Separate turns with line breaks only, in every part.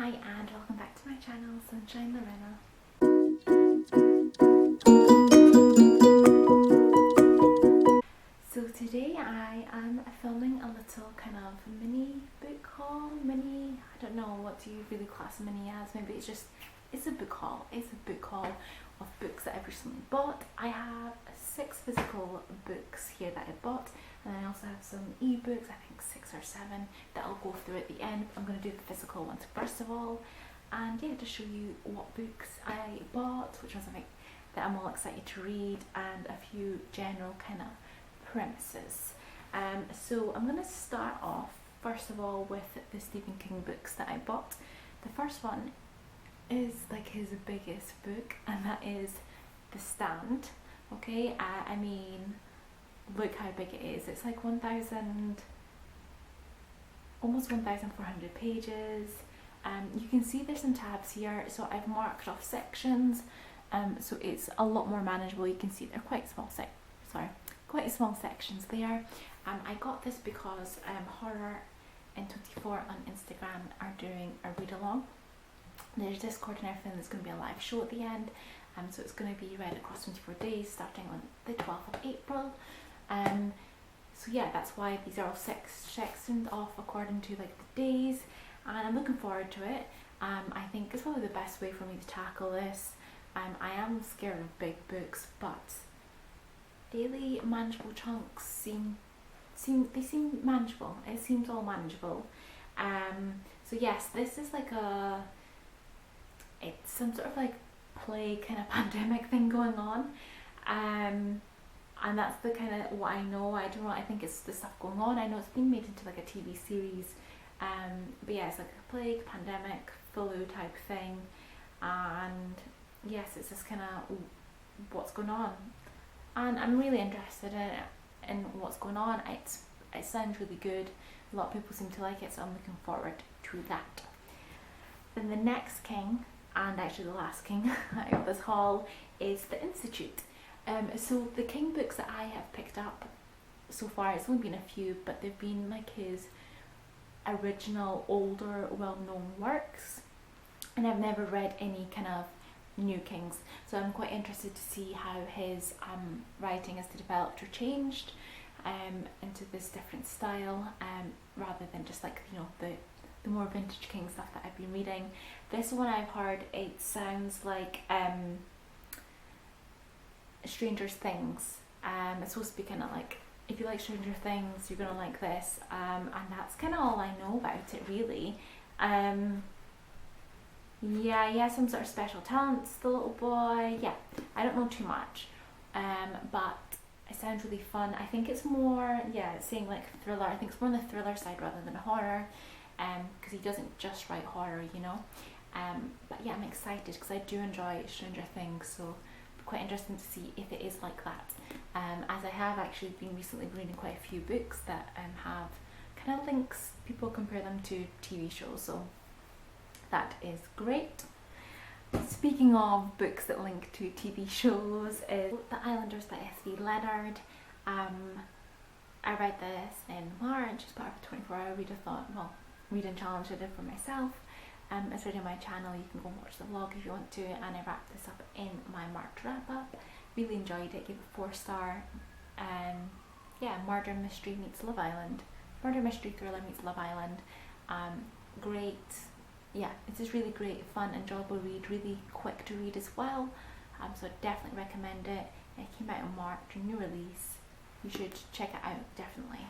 Hi and welcome back to my channel, Sunshine Lorena. So today I am filming a little kind of mini book haul, I don't know what do you really class a mini as, maybe it's a book haul. It's a book haul of books that I've recently bought. I have 6 physical books here that I bought, and I also have some ebooks, I think 6 or 7, that I'll go through at the end. I'm going to do the physical ones first of all, and yeah, to show you what books I bought, which ones I think that I'm all excited to read, and a few general kind of premises. So I'm going to start off first of all with the Stephen King books that I bought. The first one is like his biggest book, and that is The Stand. Okay, I mean, look how big it is. It's like almost 1,400 pages. You can see there's some tabs here, so I've marked off sections, so it's a lot more manageable. You can see they're quite small sections there. I got this because Horror and 24 on Instagram are doing a read along. There's Discord and everything. There's going to be a live show at the end, so it's going to be read across 24 days starting on the 12th of April. So yeah, that's why these are all sectioned off according to like the days, and I'm looking forward to it. I think it's probably the best way for me to tackle this. I am scared of big books, but daily manageable chunks seem manageable. It seems all manageable. So yes, this is like it's some sort of like plague kind of pandemic thing going on, and that's the kind of what I know. I don't know, I think it's the stuff going on. I know it's been made into like a TV series, but yeah, it's like a plague, pandemic, flu type thing, and yes, it's just kind of what's going on, and I'm really interested in what's going on. It sounds really good. A lot of people seem to like it, so I'm looking forward to that. Then the next king, and actually the last king of this haul, is The Institute. So the King books that I have picked up so far, it's only been a few, but they've been like his original, older, well-known works, and I've never read any kind of new Kings, so I'm quite interested to see how his writing has developed or changed into this different style, rather than just like, you know, the more vintage King stuff that I've been reading. This one I've heard, it sounds like Stranger Things. It's supposed to be kind of like, if you like Stranger Things, you're gonna like this, and that's kind of all I know about it really. Yeah, he has some sort of special talents, the little boy. Yeah, I don't know too much, but it sounds really fun. I think it's more, yeah, it's saying like thriller. I think it's more on the thriller side rather than horror, because he doesn't just write horror, you know. But yeah, I'm excited because I do enjoy Stranger Things, so quite interesting to see if it is like that, as I have actually been recently reading quite a few books that have kind of links. People compare them to TV shows, so that is great. Speaking of books that link to TV shows, is The Islanders by S.V. Leonard. I read this in March as part of a 24-hour reading challenge I did for myself. It's already on my channel. You can go and watch the vlog if you want to, and I wrapped this up in my marked wrap up. Really enjoyed it, gave it 4-star. Yeah, murder mystery meets Love Island. Murder mystery thriller meets Love Island. Great. Yeah, it's just really great, fun, enjoyable read, really quick to read as well. So I definitely recommend it. It came out in March, a new release. You should check it out, definitely.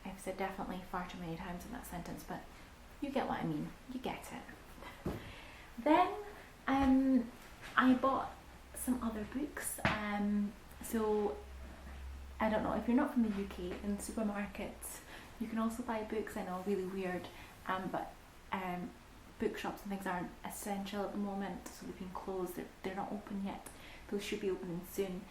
I've said definitely far too many times in that sentence, but you get what I mean. You get it. Then I bought some other books. So I don't know, if you're not from the UK, in supermarkets you can also buy books. I know, really weird, but bookshops and things aren't essential at the moment, so they've been closed. They're not open yet. Those should be opening soon.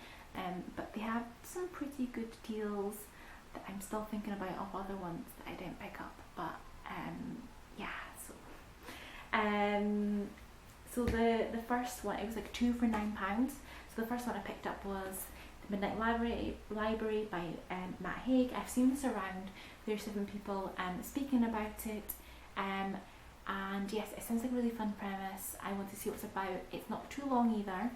But they have some pretty good deals that I'm still thinking about of other ones that I didn't pick up. But yeah, so the first one, it was like 2 for £9. So the first one I picked up was The Midnight Library by Matt Haig. I've seen this around. There's different people speaking about it, and yes, it sounds like a really fun premise. I want to see what it's about. It's not too long either.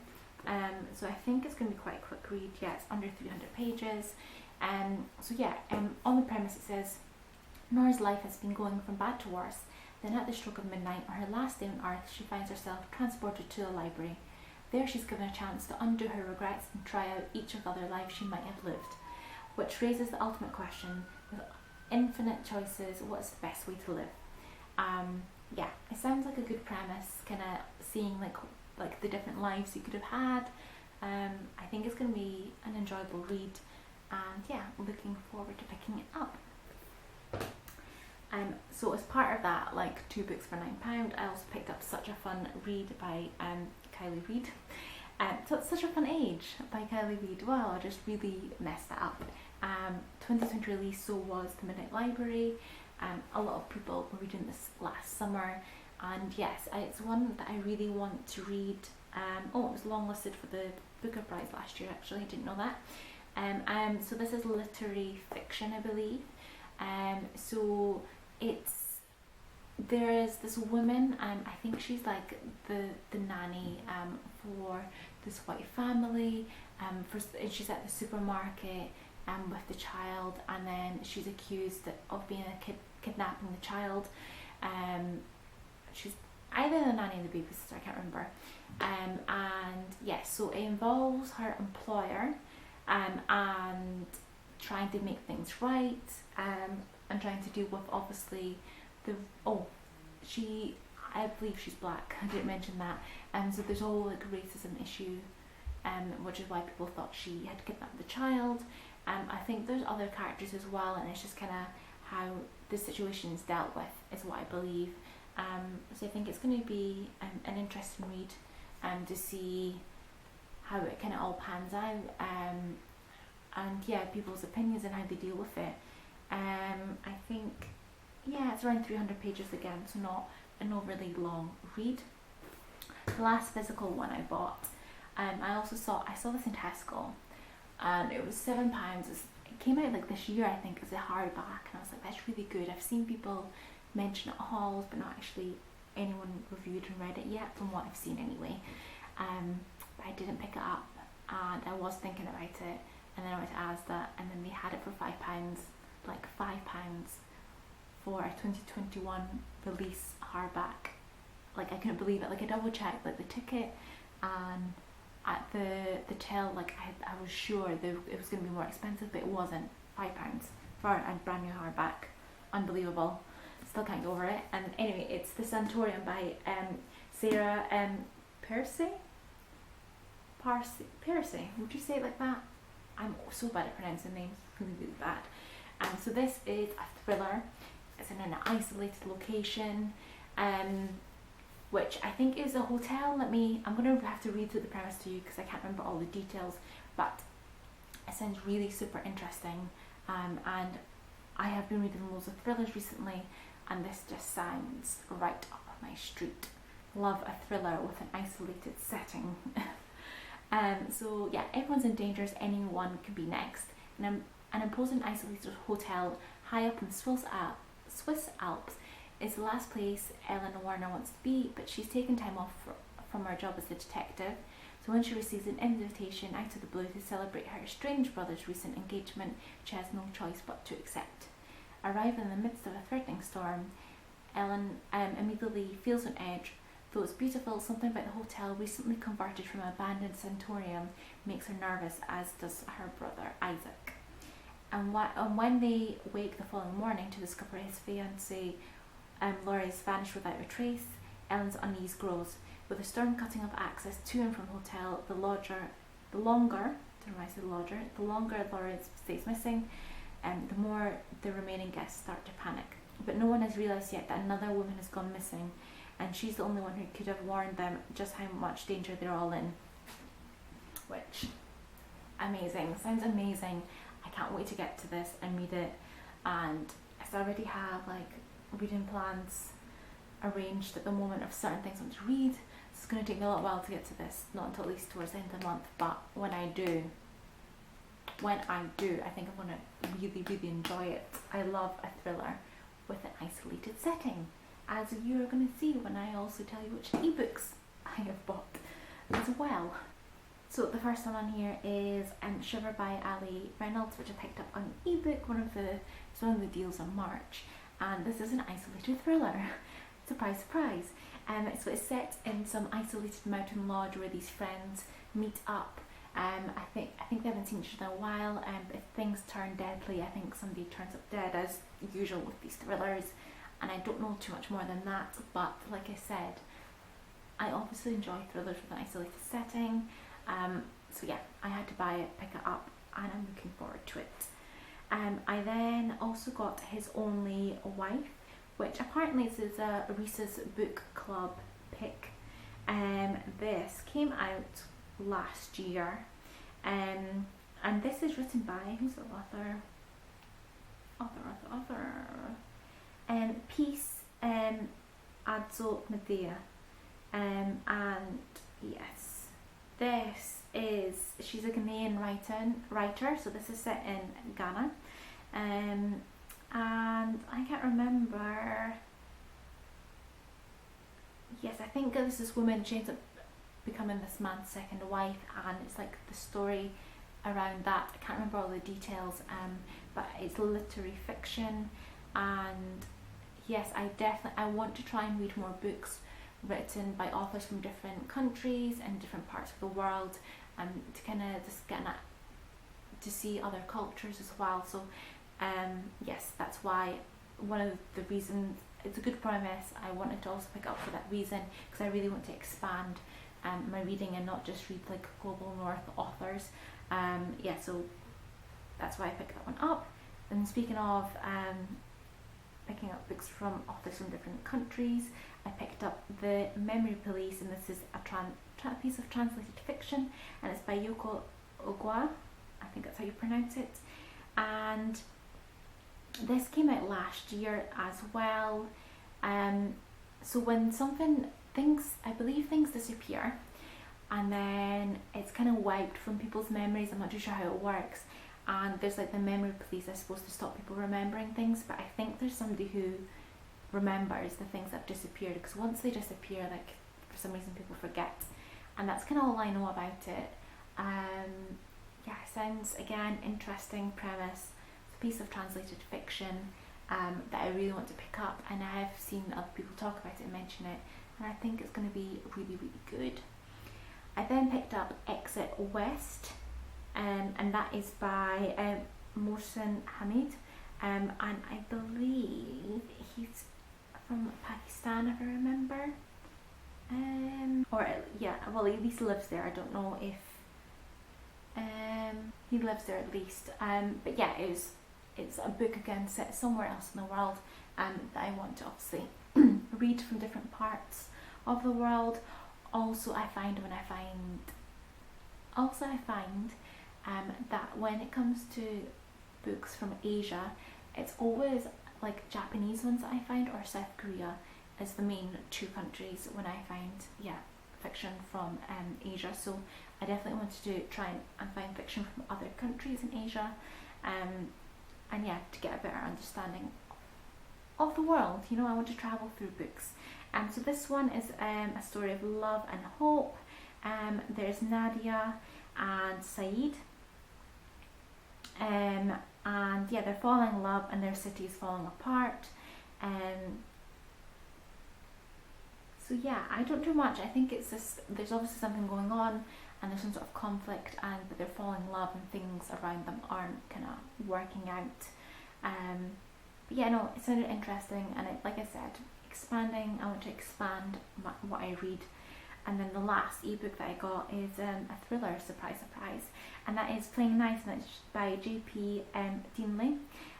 So I think it's going to be quite a quick read. Yeah, it's under 300 pages. On the premise it says, Nora's life has been going from bad to worse. Then at the stroke of midnight, on her last day on Earth, she finds herself transported to a library. There she's given a chance to undo her regrets and try out each of the other lives she might have lived. Which raises the ultimate question, with infinite choices, what's the best way to live? It sounds like a good premise, kind of seeing like the different lives you could have had. I think it's going to be an enjoyable read, and looking forward to picking it up. So as part of that, like 2 books for £9, I also picked up Such a Fun Read by Kylie Reid. So it's Such a Fun Age by Kylie Reid. Wow, I just really messed that up. 2020 release, so was The Midnight Library. A lot of people were reading this last summer, and yes, it's one that I really want to read. It was longlisted for the Booker Prize last year, actually, I didn't know that. So this is literary fiction, I believe. So there is this woman, I think she's like the nanny for this white family, and she's at the supermarket with the child, and then she's accused of being kidnapping the child. She's either the nanny or the babysitter, I can't remember. So it involves her employer and trying to make things right, and trying to deal with obviously I believe she's black, I didn't mention that, so there's all like racism issue, which is why people thought she had kidnapped the child. I think there's other characters as well, and it's just kind of how the situation is dealt with is what I believe. So I think it's going to be an interesting read to see how it kind of all pans out, and people's opinions and how they deal with it. I think it's around 300 pages again, so not an overly long read. The last physical one I bought, I saw this in Tesco, and it was £7. It came out like this year, I think, as a hardback, and I was like, that's really good. I've seen people mention it at hauls, but not actually anyone reviewed and read it yet, from what I've seen anyway. But I didn't pick it up, and I was thinking about it, and then I went to Asda, and then they had it for £5, like £5 for a 2021 release hardback. Like, I couldn't believe it. Like, I double checked like the ticket, and at the till, like I was sure that it was going to be more expensive, but it wasn't. £5 for a brand new hardback. Unbelievable. Still can't get over it. And anyway, it's The Sanatorium by Sarah Percy. Would you say it like that? I'm so bad at pronouncing names, really, really bad. So this is a thriller. It's in an isolated location, which I think is a hotel. I'm going to have to read through the premise to you because I can't remember all the details, but it sounds really super interesting, and I have been reading loads of thrillers recently, and this just sounds right up my street. Love a thriller with an isolated setting. Everyone's in danger, as anyone can be next. An imposing isolated hotel high up in the Swiss Alps is the last place Ellen Warner wants to be, but she's taken time off from her job as a detective. So when she receives an invitation out of the blue to celebrate her estranged brother's recent engagement, she has no choice but to accept. Arriving in the midst of a threatening storm, Ellen immediately feels on edge. Though it's beautiful, something about the hotel, recently converted from an abandoned sanatorium, makes her nervous, as does her brother Isaac. And when they wake the following morning to discover his fiancée Laurie has vanished without a trace, Ellen's unease grows. With the storm cutting off access to and from the hotel, the longer Laurie stays missing, the more the remaining guests start to panic. But no one has realised yet that another woman has gone missing, and she's the only one who could have warned them just how much danger they're all in. Which, amazing, sounds amazing. I can't wait to get to this and read it, and I already have like reading plans arranged at the moment of certain things I want to read. It's going to take me a little while to get to this, not until at least towards the end of the month, but when I do, I think I'm going to really, really enjoy it. I love a thriller with an isolated setting. as you're going to see when I also tell you which ebooks I have bought as well. So the first one on here is Shiver by Ali Reynolds, which I picked up on ebook. It's one of the deals in March, and this is an isolated thriller. Surprise, surprise. So it's set in some isolated mountain lodge where these friends meet up. I think they haven't seen each other in a while, if things turn deadly, I think somebody turns up dead, as usual with these thrillers, and I don't know too much more than that, but like I said, I obviously enjoy thrillers with an isolated setting, so yeah, I had to buy it, pick it up, and I'm looking forward to it. I then also got His Only Wife, which apparently is a Reese's Book Club pick. This came out last year, and this is written by, who's the author? Peace Adzo Medea, and yes, she's a Ghanaian writer, so this is set in Ghana, and I can't remember. Yes, I think there's this woman, she ends up becoming this man's second wife, and it's like the story around that. I can't remember all the details, but it's literary fiction, and yes, I want to try and read more books written by authors from different countries and different parts of the world, to kind of just get to see other cultures as well. So yes, that's why one of the reasons, it's a good premise, I wanted to also pick up for that reason, because I really want to expand my reading and not just read like global north authors. Yeah, so that's why I picked that one up. And speaking of picking up books from authors from different countries, I picked up The Memory Police, and this is a piece of translated fiction, and it's by Yoko Ogwa, I think that's how you pronounce it, and this came out last year as well. So when I believe things disappear, and then it's kind of wiped from people's memories. I'm not too sure how it works, and there's like the memory police are supposed to stop people remembering things, but I think there's somebody who remembers the things that have disappeared, because once they disappear, like for some reason people forget, and that's kind of all I know about it. Yeah, sounds again interesting premise. It's a piece of translated fiction that I really want to pick up, and I have seen other people talk about it and mention it, and I think it's going to be really, really good. I then picked up Exit West, and that is by Mohsin Hamid, and I believe he's from Pakistan, if I remember, well, at least lives there. I don't know if he lives there at least, but yeah, it's a book again set somewhere else in the world, that I want to obviously read from different parts of the world. Also, I find that when it comes to books from Asia, it's always like Japanese ones that I find, or South Korea as the main two countries when I find fiction from Asia. So I definitely wanted to try and find fiction from other countries in Asia, and yeah, to get a better understanding of the world. You know, I want to travel through books. So this one is a story of love and hope. There's Nadia and Saeed, and yeah, they're falling in love and their city is falling apart. So yeah, I don't do much. I think it's just, there's obviously something going on and there's some sort of conflict, but they're falling in love and things around them aren't kind of working out. But yeah, no, it sounded interesting, and like I said, expanding. I want to expand what I read. And then the last ebook that I got is a thriller, surprise, surprise, and that is Playing Nice, and it's by J.P. Deanley,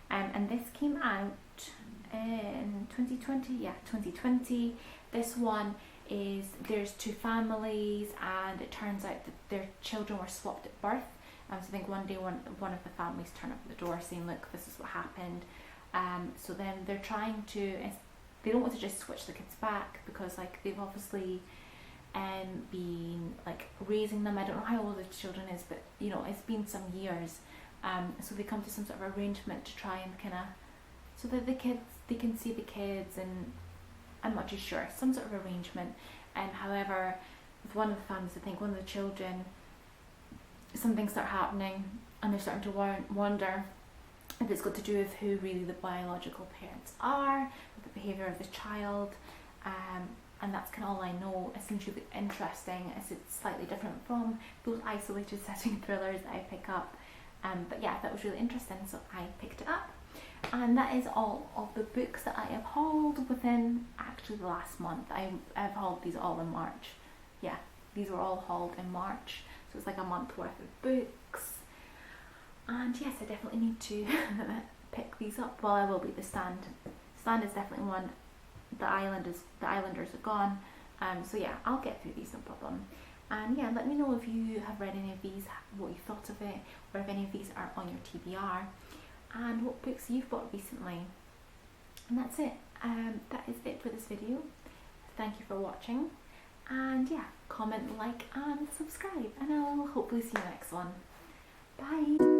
and this came out in 2020. Yeah, 2020. This one is, there's two families, and it turns out that their children were swapped at birth. So I think one day one of the families turn up at the door saying, look, this is what happened. So then they're trying to, they don't want to just switch the kids back, because like they've obviously been like raising them. I don't know how old the children is, but you know, it's been some years. So they come to some sort of arrangement to try and kind of, so that they can see the kids, and I'm not too sure, some sort of arrangement. However, with one of the families, I think one of the children, something start happening and they're starting to wonder if it's got to do with who really the biological parents are, with the behaviour of the child, and that's kind of all I know. It seems really interesting as it's slightly different from those isolated setting thrillers that I pick up. But yeah, that was really interesting, so I picked it up. And that is all of the books that I have hauled within actually the last month. I've hauled these all in March. Yeah, these were all hauled in March, so it's like a month worth of books. And yes, I definitely need to pick these up. Well, I will be. The Stand is definitely one. The Islanders are gone. So yeah, I'll get through these, no problem. And yeah, let me know if you have read any of these, what you thought of it, or if any of these are on your TBR, and what books you've bought recently. And that's it. That is it for this video. Thank you for watching. And yeah, comment, like, and subscribe. And I'll hopefully see you next one. Bye!